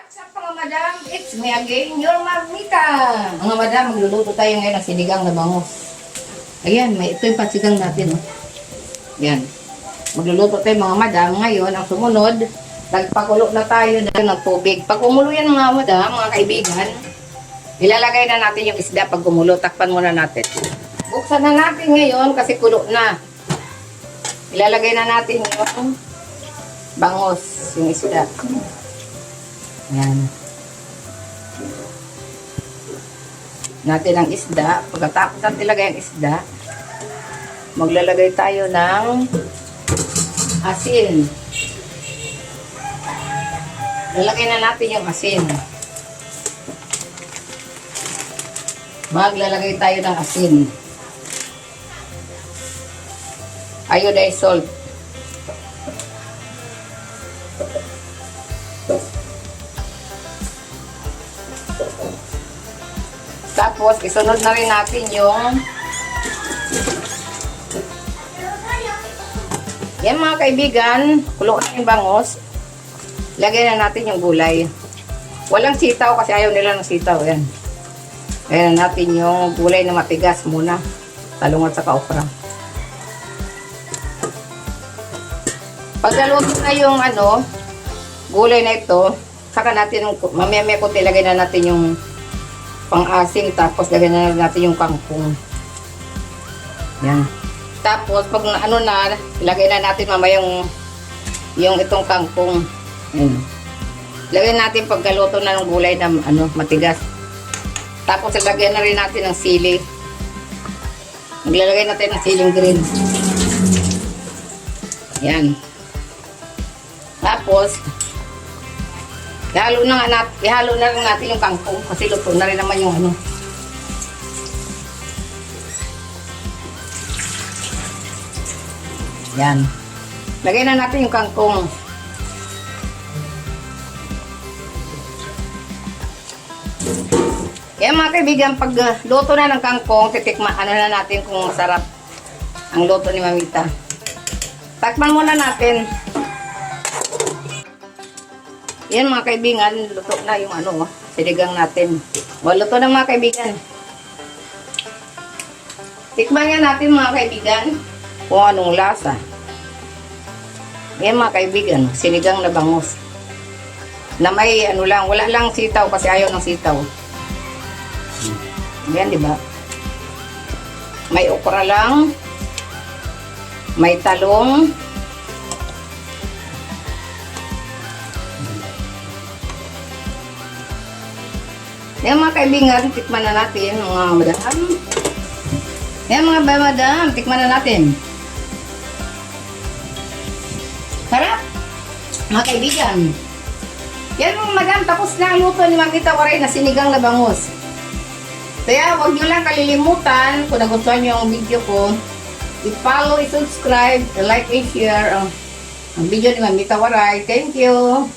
What's up mga madam? It's me again, your Magmita. Mga madam, magluluto tayo ngayon ng sinigang na bangus. Ayan, ito yung pasigang natin. Oh. Ayan. Magluluto tayo mga madam. Ngayon, ang sumunod, nagpakulo na tayo ng tubig. Pag kumulo yan mga madam, mga kaibigan, ilalagay na natin yung isda pag kumulo. Takpan muna natin. Buksan na natin ngayon kasi kulo na. Ilalagay na natin yung bangus, yung isda. Ayan. Natin ang isda. Pagkatapos natin ilagay ang isda, maglalagay tayo ng asin. Lalagay na natin yung asin. Maglalagay tayo ng asin. Iodized salt. Tapos, isunod na rin natin yung yan mga kaibigan, kulo na yung bangus. Lagay na natin yung gulay. Walang sitaw kasi ayaw nila ng sitaw. Yan. Lagyan natin yung gulay na matigas muna. Talong at saka okra. Pag naluto na yung gulay na ito, saka natin, mamaya kunti lagay na natin yung pang-asim, tapos lagyan na natin yung kangkong. Yan. Tapos, pag ilagay na natin mamaya yung itong kangkong. Yan. Lagyan natin pagkaluto na ng gulay na matigas. Tapos, ilagyan na rin natin ng sili. Maglalagay natin ng siling green. Yan. Tapos, ihalo na rin natin yung kangkong kasi luto na rin naman yung Yan. Lagay na natin yung kangkong. Yan mga kaibigan, pag luto na ng kangkong, titikman na natin kung masarap ang luto ni Mamita. Takpan muna natin. Yan mga kaibigan, luto na yung sinigang natin. Luto na mga kaibigan. Tikman nga natin mga kaibigan kung anong lasa. Yan mga kaibigan, sinigang na bangus. Na may wala lang sitaw kasi ayaw ng sitaw. Yan, di ba? May okra lang. May talong. Yan mga kaibigan, tikman na natin mga madam. Yan mga madam, tikman na natin. Sarap! Mga kaibigan. Yan mga madam, tapos na ang luto ni Mamita Waray na sinigang na bangus. Kaya huwag nyo lang kalilimutan kung nagustuhan nyo ang video ko. I-follow, i-subscribe, i-like, i-share ang video ni Mamita Waray. Thank you!